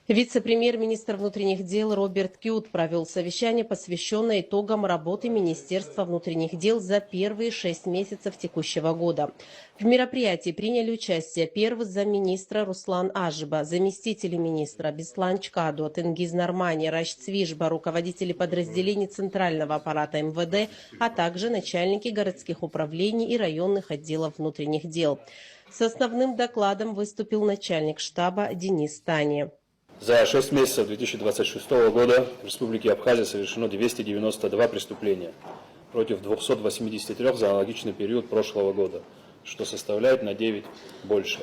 Вице-премьер-министр внутренних дел Роберт Кют провел совещание, посвященное итогам работы Министерства внутренних дел за первые 6 месяцев текущего года. В мероприятии приняли участие первый замминистра Руслан Ажиба, заместители министра Беслан Чкаду, Тенгиз Нормани, Раш Цвижба, руководители подразделений Центрального аппарата МВД, а также начальники городских управлений и районных отделов внутренних дел. С основным докладом выступил начальник штаба Денис Тани. За 6 месяцев 2026 года в Республике Абхазия совершено 292 преступления против 283 за аналогичный период прошлого года, что составляет на 9 больше.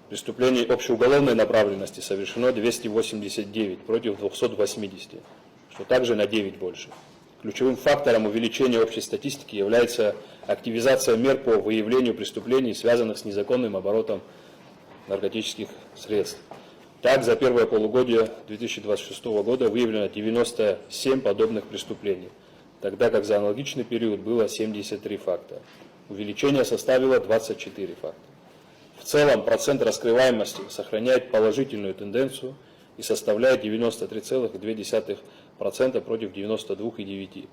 Преступлений общеуголовной направленности совершено 289 против 280, что также на 9 больше. Ключевым фактором увеличения общей статистики является активизация мер по выявлению преступлений, связанных с незаконным оборотом наркотических средств. Так, за первое полугодие 2026 года выявлено 97 подобных преступлений, тогда как за аналогичный период было 73 факта. Увеличение составило 24 факта. В целом, процент раскрываемости сохраняет положительную тенденцию и составляет 93,2% против 92,9%.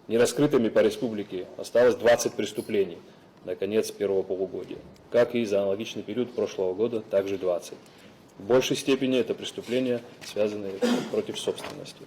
Нераскрытыми по республике осталось 20 преступлений на конец первого полугодия, как и за аналогичный период прошлого года, также 20. В большей степени это преступления, связанные против собственности.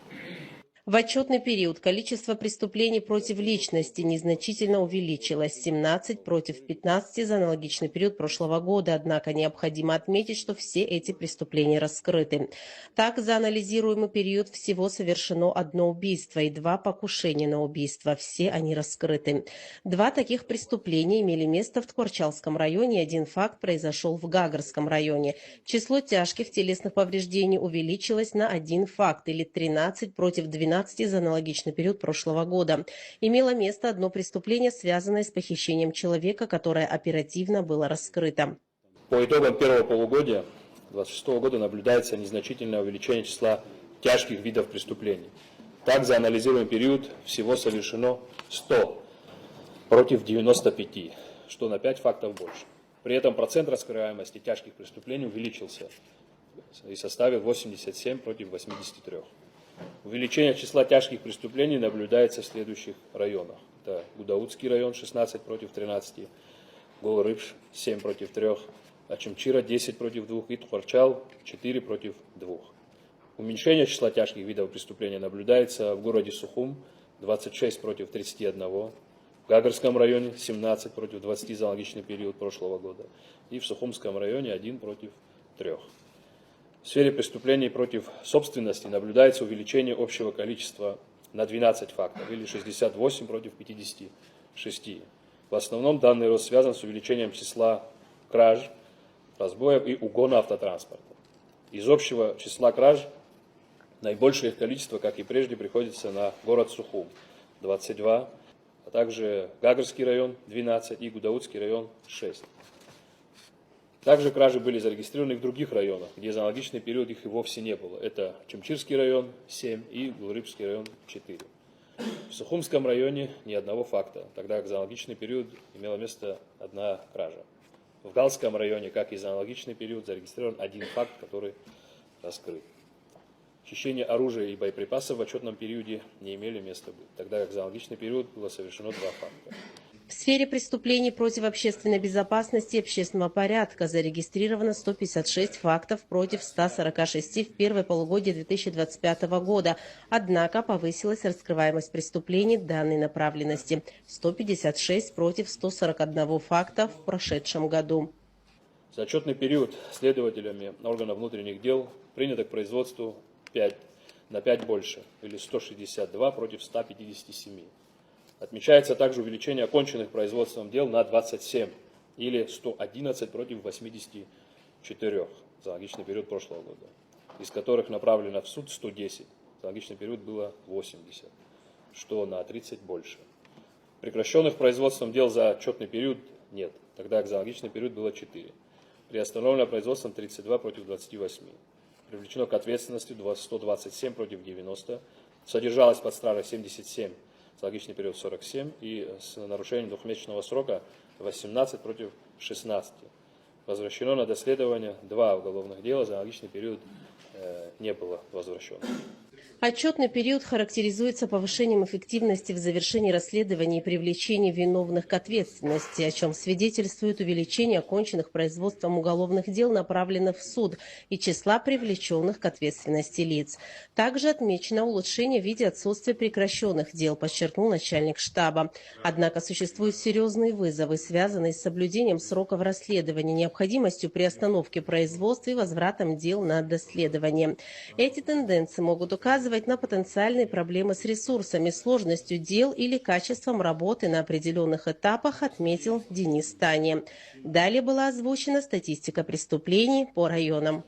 В отчетный период количество преступлений против личности незначительно увеличилось – 17 против 15 за аналогичный период прошлого года. Однако необходимо отметить, что все эти преступления раскрыты. Так, за анализируемый период всего совершено 1 убийство и 2 покушения на убийство. Все они раскрыты. 2 таких преступления имели место в Тхорчалском районе, 1 факт произошел в Гагарском районе. Число тяжких телесных повреждений увеличилось на 1 факт, или 13 против 12 за аналогичный период прошлого года. Имело место 1 преступление, связанное с похищением человека, которое оперативно было раскрыто. По итогам первого полугодия 2026 года наблюдается незначительное увеличение числа тяжких видов преступлений. Так, за анализируемый период всего совершено 100 против 95, что на 5 фактов больше. При этом процент раскрываемости тяжких преступлений увеличился и составил 87 против 83. Увеличение числа тяжких преступлений наблюдается в следующих районах. Это Гудаутский район 16 против 13, Голрыбш 7 против 3, Ачимчира 10 против 2 и Тхорчал 4 против 2. Уменьшение числа тяжких видов преступления наблюдается в городе Сухум 26 против 31, в Гагарском районе 17 против 20 за аналогичный период прошлого года и в Сухумском районе 1 против 3. В сфере преступлений против собственности наблюдается увеличение общего количества на 12 фактов, или 68 против 56. В основном данный рост связан с увеличением числа краж, разбоев и угона автотранспорта. Из общего числа краж наибольшее их количество, как и прежде, приходится на город Сухум – 22, а также Гагарский район – 12 и Гудаутский район – 6. Также кражи были зарегистрированы в других районах, где за аналогичный период их и вовсе не было. Это Чимчирский район 7 и Гулрыбский район 4. В Сухумском районе ни одного факта, тогда как за аналогичный период имела место 1 кража. В Галском районе, как и за аналогичный период, зарегистрирован 1 факт, который раскрыт. Хищение оружия и боеприпасов в отчетном периоде не имели места быть, тогда как за аналогичный период было совершено 2 факта. В сфере преступлений против общественной безопасности и общественного порядка зарегистрировано 156 фактов против 146 в первое полугодие 2025 года. Однако повысилась раскрываемость преступлений данной направленности – 156 против 141 факта в прошедшем году. За отчетный период следователями органов внутренних дел принято к производству на 5 больше, или 162 против 157. Отмечается также увеличение оконченных производством дел на 27, или 111 против 84 за аналогичный период прошлого года, из которых направлено в суд 110, за аналогичный период было 80, что на 30 больше. Прекращенных производством дел за отчетный период нет, тогда как за аналогичный период было 4. Приостановлено производством 32 против 28. Привлечено к ответственности 127 против 90, содержалось под стражей 77, за аналогичный период 47 и с нарушением двухмесячного срока 18 против 16. Возвращено на доследование 2 уголовных дела, за аналогичный период не было возвращено. Отчетный период характеризуется повышением эффективности в завершении расследований и привлечении виновных к ответственности, о чем свидетельствует увеличение оконченных производством уголовных дел, направленных в суд, и числа привлеченных к ответственности лиц. Также отмечено улучшение в виде отсутствия прекращенных дел, подчеркнул начальник штаба. Однако существуют серьезные вызовы, связанные с соблюдением сроков расследования, необходимостью приостановки производства и возвратом дел на доследование. Эти тенденции могут указывать на потенциальные проблемы с ресурсами, сложностью дел или качеством работы на определенных этапах, отметил Денис Тани. Далее была озвучена статистика преступлений по районам.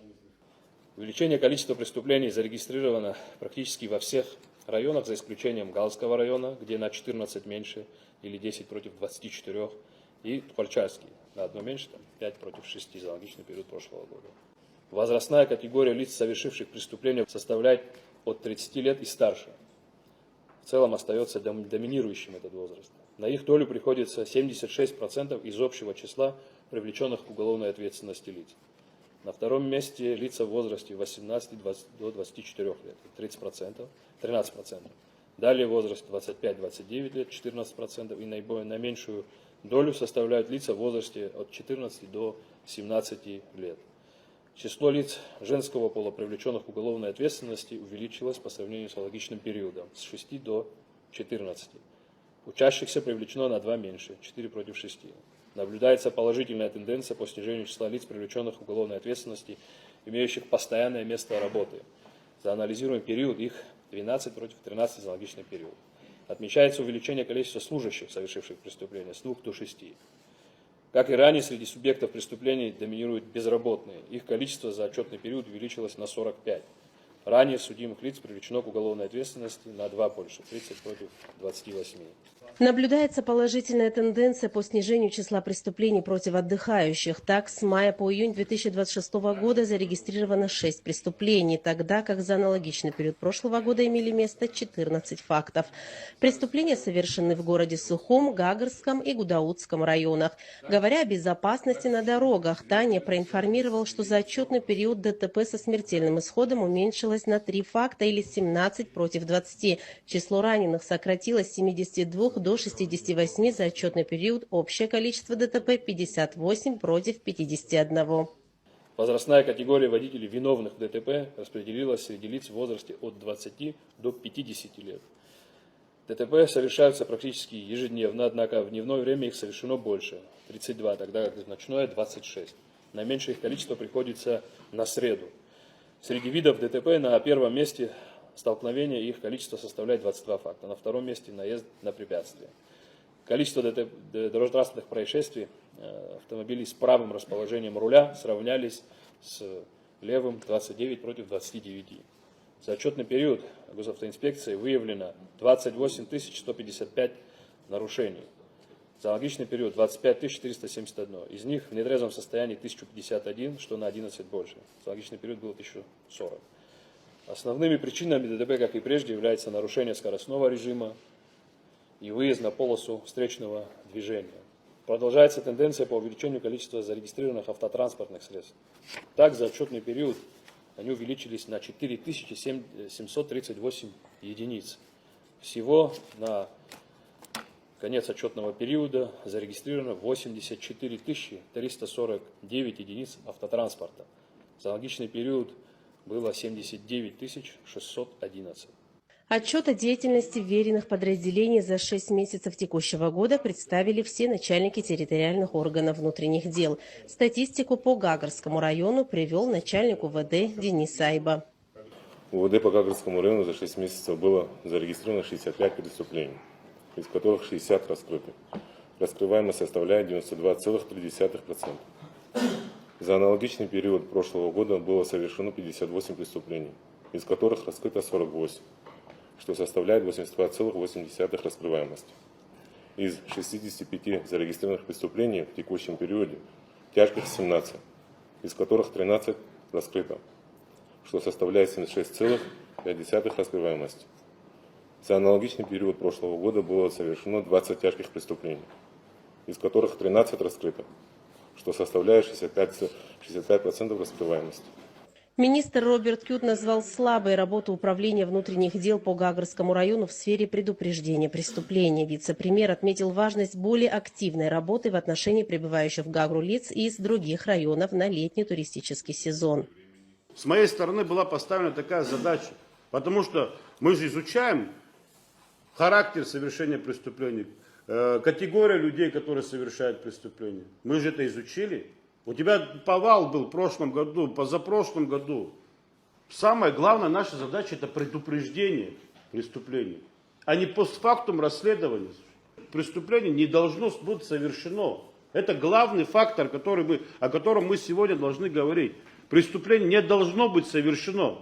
Увеличение количества преступлений зарегистрировано практически во всех районах, за исключением Галского района, где на 14 меньше, или 10 против 24, и Тхольчарский на одно меньше, 5 против 6 за аналогичный период прошлого года. Возрастная категория лиц, совершивших преступления, составляет от 30 лет и старше. В целом остается доминирующим этот возраст. На их долю приходится 76% из общего числа привлеченных к уголовной ответственности лиц. На втором месте лица в возрасте 18 до 24 лет, 30%, 13%. Далее возраст 25-29 лет, 14%, и наименьшую долю составляют лица в возрасте от 14 до 17 лет. Число лиц женского пола, привлеченных к уголовной ответственности, увеличилось по сравнению с аналогичным периодом с 6 до 14. Учащихся привлечено на 2 меньше, 4 против 6. Наблюдается положительная тенденция по снижению числа лиц, привлеченных к уголовной ответственности, имеющих постоянное место работы. За анализируемый период их 12 против 13 за аналогичный период. Отмечается увеличение количества служащих, совершивших преступления, с 2 до 6. Как и ранее, среди субъектов преступлений доминируют безработные. Их количество за отчетный период увеличилось на 45. Ранее судимых лиц привлечено к уголовной ответственности на 2 больше, 30 против 28. Наблюдается положительная тенденция по снижению числа преступлений против отдыхающих. Так, с мая по июнь 2026 года зарегистрировано 6 преступлений, тогда как за аналогичный период прошлого года имели место 14 фактов. Преступления совершены в городе Сухум, Гагарском и Гудаутском районах. Говоря о безопасности на дорогах, Таня проинформировал, что за отчетный период ДТП со смертельным исходом уменьшилось на 3 факта или 17 против 20. Число раненых сократилось с 72 до 68 за отчетный период. Общее количество ДТП 58 против 51. Возрастная категория водителей, виновных в ДТП, распределилась среди лиц в возрасте от 20 до 50 лет. ДТП совершаются практически ежедневно, однако в дневное время их совершено больше, 32, тогда как в ночное 26. Наименьшее их количество приходится на среду. Среди видов ДТП на первом месте столкновения, их количество составляет 22 факта. На втором месте наезд на препятствие. Количество дорожно-транспортных происшествий автомобилей с правым расположением руля сравнялись с левым, 29 против 29. За отчетный период госавтоинспекции выявлено 28 155 нарушений. За аналогичный период 25 471. Из них в нетрезвом состоянии 1051, что на 11 больше. За аналогичный период было 1040. Основными причинами ДТП, как и прежде, является нарушение скоростного режима и выезд на полосу встречного движения. Продолжается тенденция по увеличению количества зарегистрированных автотранспортных средств. Так, за отчетный период они увеличились на 4738 единиц. Всего на конец отчетного периода зарегистрировано 84 349 единиц автотранспорта. За аналогичный период было 79 611. Отчет о деятельности вверенных подразделений за 6 месяцев текущего года представили все начальники территориальных органов внутренних дел. Статистику по Гагарскому району привел начальник УВД Денис Айба. УВД по Гагарскому району за 6 месяцев было зарегистрировано 65 преступлений, из которых 60 раскрыты. Раскрываемость составляет 92,3%. За аналогичный период прошлого года было совершено 58 преступлений, из которых раскрыто 48, что составляет 82,8% раскрываемости. Из 65 зарегистрированных преступлений в текущем периоде тяжких 17, из которых 13 раскрыто, что составляет 76,5% раскрываемости. За аналогичный период прошлого года было совершено 20 тяжких преступлений, из которых 13 раскрыто, что составляет 65% раскрываемости. Министр Роберт Кют назвал слабой работу Управления внутренних дел по Гагрскому району в сфере предупреждения преступлений. Вице-премьер отметил важность более активной работы в отношении прибывающих в Гагру лиц из других районов на летний туристический сезон. С моей стороны была поставлена такая задача, потому что мы же изучаем характер совершения преступлений, категория людей, которые совершают преступления. Мы же это изучили. У тебя повал был в прошлом году, позапрошлом году. Самая главная наша задача — это предупреждение преступлений, а не постфактум расследования. Преступление не должно быть совершено. Это главный фактор, о котором мы сегодня должны говорить. Преступление не должно быть совершено.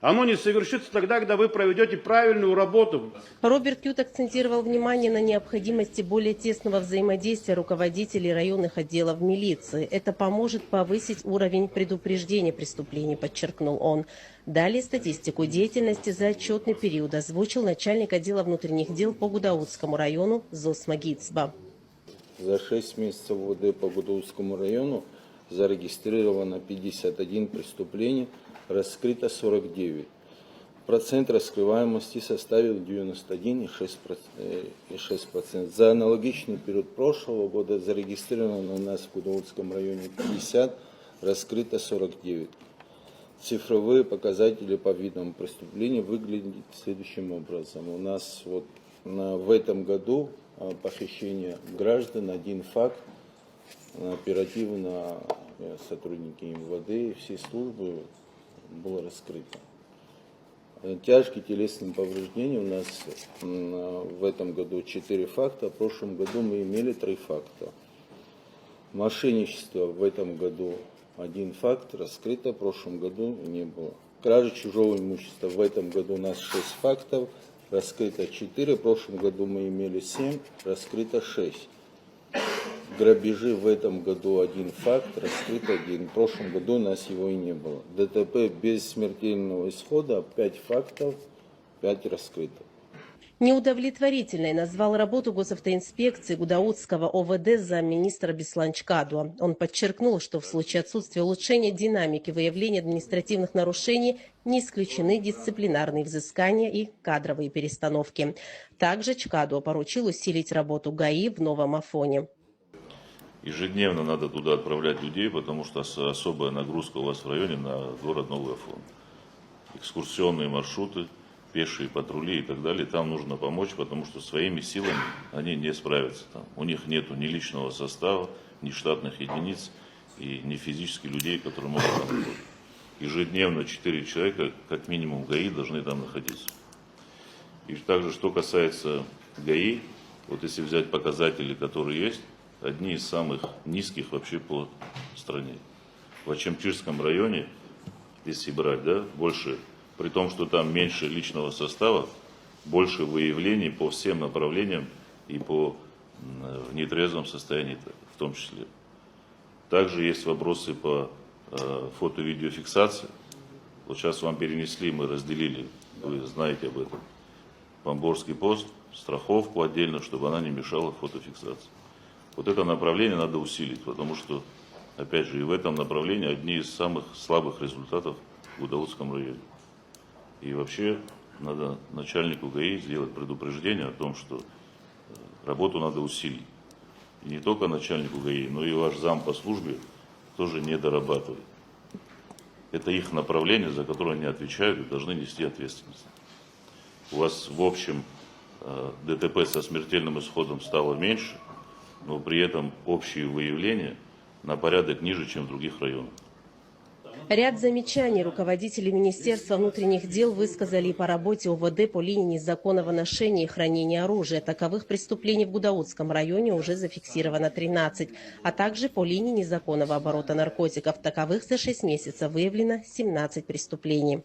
Оно не совершится тогда, когда вы проведете правильную работу. Роберт Кют акцентировал внимание на необходимости более тесного взаимодействия руководителей районных отделов милиции. Это поможет повысить уровень предупреждения преступлений, подчеркнул он. Далее статистику деятельности за отчетный период озвучил начальник отдела внутренних дел по Гудаутскому району Зосма Гицба. За 6 месяцев ВД по Гудаутскому району зарегистрировано 51 преступление, раскрыто 49. Процент раскрываемости составил 91,6%. За аналогичный период прошлого года зарегистрировано у нас в Гудаутском районе 50, раскрыто 49. Цифровые показатели по видам преступлений выглядят следующим образом. У нас в этом году похищение граждан, 1 факт, оперативно сотрудники МВД и все службы было раскрыто. Тяжкие телесные повреждения у нас в этом году 4 факта, в прошлом году мы имели 3 факта. Мошенничество в этом году 1 факт, раскрыто, в прошлом году не было. Кража чужого имущества в этом году у нас 6 фактов, раскрыто 4, в прошлом году мы имели 7, раскрыто 6. Грабежи в этом году 1 факт, раскрыт 1. В прошлом году у нас его и не было. ДТП без смертельного исхода 5 фактов, 5 раскрыто. Неудовлетворительной назвал работу госавтоинспекции Гудаутского ОВД замминистра Беслан Чкадуа. Он подчеркнул, что в случае отсутствия улучшения динамики выявления административных нарушений не исключены дисциплинарные взыскания и кадровые перестановки. Также Чкадуа поручил усилить работу ГАИ в Новом Афоне. Ежедневно надо туда отправлять людей, потому что особая нагрузка у вас в районе на город Новый Афон. Экскурсионные маршруты, пешие патрули и так далее. Там нужно помочь, потому что своими силами они не справятся. Там. У них нет ни личного состава, ни штатных единиц и ни физических людей, которые могут там работать. Ежедневно 4 человека, как минимум, в ГАИ должны там находиться. И также, что касается ГАИ, вот если взять показатели, которые есть, одни из самых низких вообще по стране. В Ачамчирском районе, если брать, да, больше, при том, что там меньше личного состава, больше выявлений по всем направлениям и по в нетрезвом состоянии в том числе. Также есть вопросы по фото-видеофиксации. Вот сейчас вам перенесли, мы разделили, вы знаете об этом, Памборский пост, страховку отдельно, чтобы она не мешала фотофиксации. Вот это направление надо усилить, потому что, опять же, и в этом направлении одни из самых слабых результатов в Гудаутском районе. И вообще надо начальнику ГАИ сделать предупреждение о том, что работу надо усилить. И не только начальнику ГАИ, но и ваш зам по службе тоже не дорабатывает. Это их направление, за которое они отвечают и должны нести ответственность. У вас в общем ДТП со смертельным исходом стало меньше, но при этом общие выявления на порядок ниже, чем в других районах. Ряд замечаний руководители Министерства внутренних дел высказали и по работе ОВД по линии незаконного ношения и хранения оружия. Таковых преступлений в Гудаутском районе уже зафиксировано 13, а также по линии незаконного оборота наркотиков. Таковых за 6 месяцев выявлено 17 преступлений.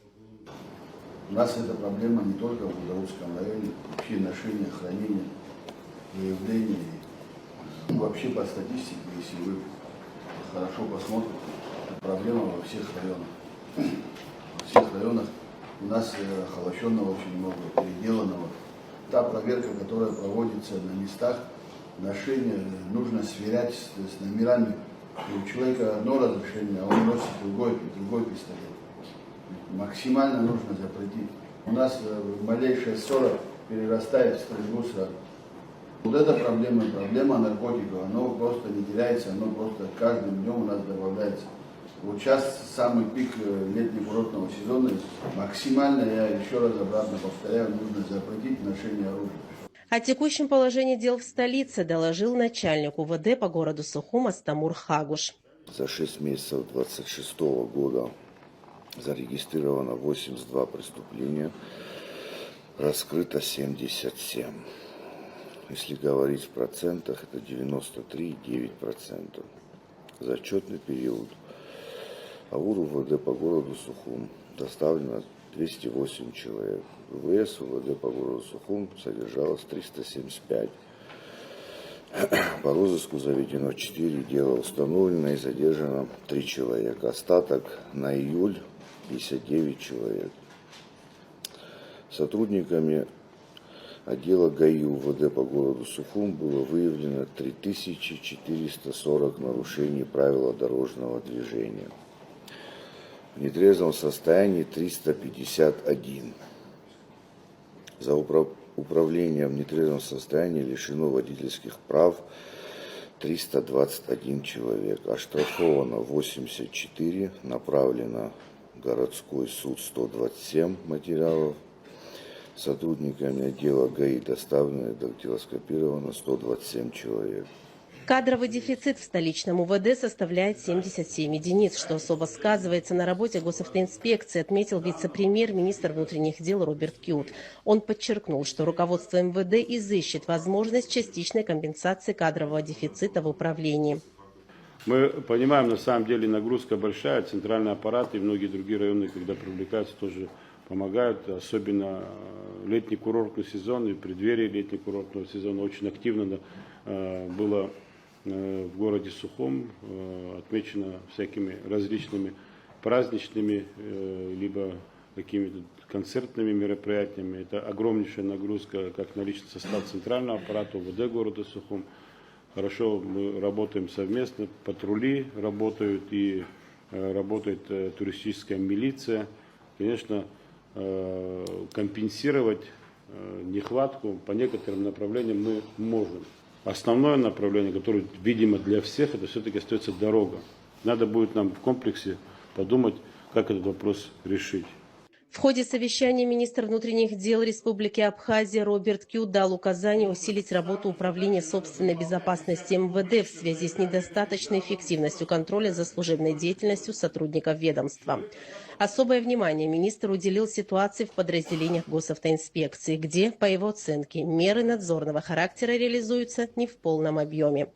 У нас эта проблема не только в Гудаутском районе, вообще ношение, хранение, выявление. Вообще по статистике, если вы хорошо посмотрите, проблема во всех районах. Во всех районах у нас холощенного очень много, переделанного. Та проверка, которая проводится на местах ношения, нужно сверять с номерами. И у человека одно разрешение, а он носит другой пистолет. максимально нужно запретить. У нас малейшая ссора перерастает в стрельбу сразу. Вот эта проблема наркотиков, оно просто не теряется, оно просто каждым днем у нас добавляется. Вот сейчас самый пик летне-курортного сезона, максимально, я еще раз обратно повторяю, нужно запретить ношение оружия. О текущем положении дел в столице доложил начальник УВД по городу Сухум Астамур Хагуш. За 6 месяцев 2026 года зарегистрировано 82 преступления, раскрыто 77. Если говорить в процентах, это 93,9%. За отчетный период АУР УВД по городу Сухум доставлено 208 человек. ВВС УВД по городу Сухум содержалось 375. По розыску заведено 4 дела, установлено и задержано 3 человека. Остаток на июль 59 человек. Сотрудниками отдела ГАИ УВД по городу Сухум было выявлено 3440 нарушений правил дорожного движения. В нетрезвом состоянии 351. За управление в нетрезвом состоянии лишено водительских прав 321 человек. Оштрафовано 84, направлено в городской суд 127 материалов. Сотрудниками отдела ГАИ доставлено и дактилоскопировано 127 человек. Кадровый дефицит в столичном УВД составляет 77 единиц, что особо сказывается на работе госавтоинспекции, отметил вице-премьер, министр внутренних дел Роберт Кют. Он подчеркнул, что руководство МВД изыщет возможность частичной компенсации кадрового дефицита в управлении. Мы понимаем, на самом деле нагрузка большая, центральный аппарат и многие другие районы, когда привлекаются, тоже помогают, особенно летний курортный сезон и в преддверии летнего курортного сезона очень активно было в городе Сухум, отмечено всякими различными праздничными либо какими-то концертными мероприятиями. Это огромнейшая нагрузка как на личный состав центрального аппарата УВД города Сухум. Хорошо мы работаем совместно, патрули работают и работает туристическая милиция. Конечно, компенсировать нехватку по некоторым направлениям мы можем. Основное направление, которое видимо для всех, это все-таки остается дорога. Надо будет нам в комплексе подумать, как этот вопрос решить. В ходе совещания министр внутренних дел Республики Абхазия Роберт Кют дал указание усилить работу Управления собственной безопасности МВД в связи с недостаточной эффективностью контроля за служебной деятельностью сотрудников ведомства. Особое внимание министр уделил ситуации в подразделениях госавтоинспекции, где, по его оценке, меры надзорного характера реализуются не в полном объеме.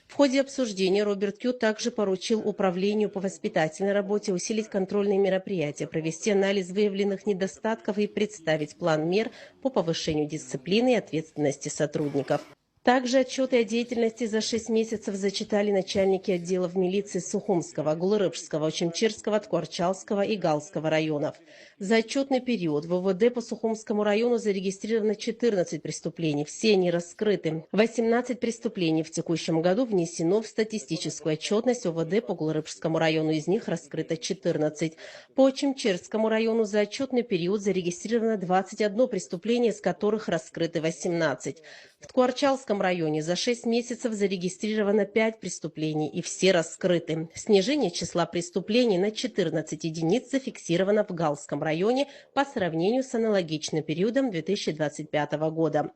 В ходе обсуждения Роберт Кют также поручил Управлению по воспитательной работе усилить контрольные мероприятия, провести анализ выявленных недостатков и представить план мер по повышению дисциплины и ответственности сотрудников. Также отчеты о деятельности за 6 месяцев зачитали начальники отделов милиции Сухумского, Гулырыбского, Очимчирского, Ткварчалского и Галского районов. За отчетный период в УВД по Сухумскому району зарегистрировано 14 преступлений, все они раскрыты. 18 преступлений в текущем году внесено в статистическую отчетность УВД по Гулырыбскому району, из них раскрыто 14. По Очимчирскому району за отчетный период зарегистрировано 21 преступление, из которых раскрыты 18. В Ткварчалском районе за 6 месяцев зарегистрировано 5 преступлений, и все раскрыты. Снижение числа преступлений на 14 единиц зафиксировано в Галском районе по сравнению с аналогичным периодом 2025 года.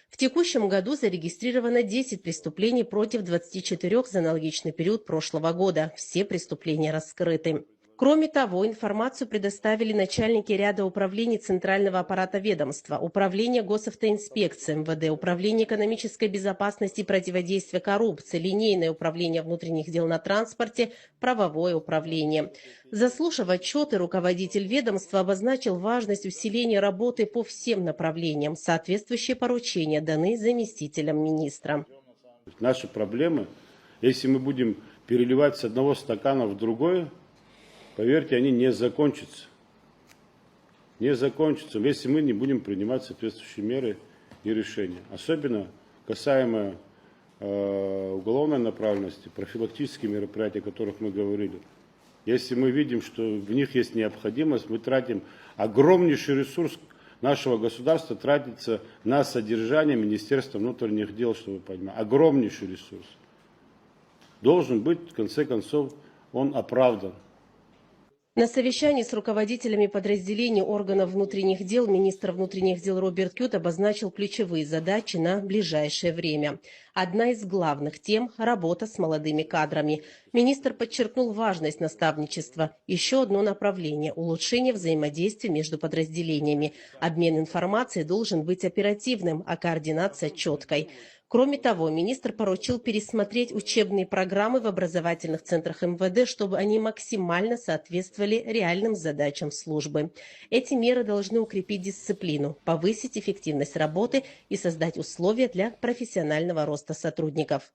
В текущем году зарегистрировано 10 преступлений против 24 за аналогичный период прошлого года. Все преступления раскрыты. Кроме того, информацию предоставили начальники ряда управлений Центрального аппарата ведомства, Управление госавтоинспекции МВД, Управление экономической безопасности и противодействия коррупции, Линейное управление внутренних дел на транспорте, Правовое управление. Заслушав отчеты, руководитель ведомства обозначил важность усиления работы по всем направлениям. Соответствующие поручения даны заместителям министра. Наши проблемы, если мы будем переливать с одного стакана в другой, поверьте, они не закончатся. Не закончатся, если мы не будем принимать соответствующие меры и решения. Особенно касаемо уголовной направленности, профилактические мероприятия, о которых мы говорили. Если мы видим, что в них есть необходимость, мы тратим огромнейший ресурс нашего государства, тратится на содержание Министерства внутренних дел, чтобы вы понимали. Огромнейший ресурс. Должен быть, в конце концов, он оправдан. На совещании с руководителями подразделений органов внутренних дел министр внутренних дел Роберт Кют обозначил ключевые задачи на ближайшее время. Одна из главных тем – работа с молодыми кадрами. Министр подчеркнул важность наставничества. Еще одно направление – улучшение взаимодействия между подразделениями. Обмен информацией должен быть оперативным, а координация четкой. Кроме того, министр поручил пересмотреть учебные программы в образовательных центрах МВД, чтобы они максимально соответствовали реальным задачам службы. Эти меры должны укрепить дисциплину, повысить эффективность работы и создать условия для профессионального роста сотрудников.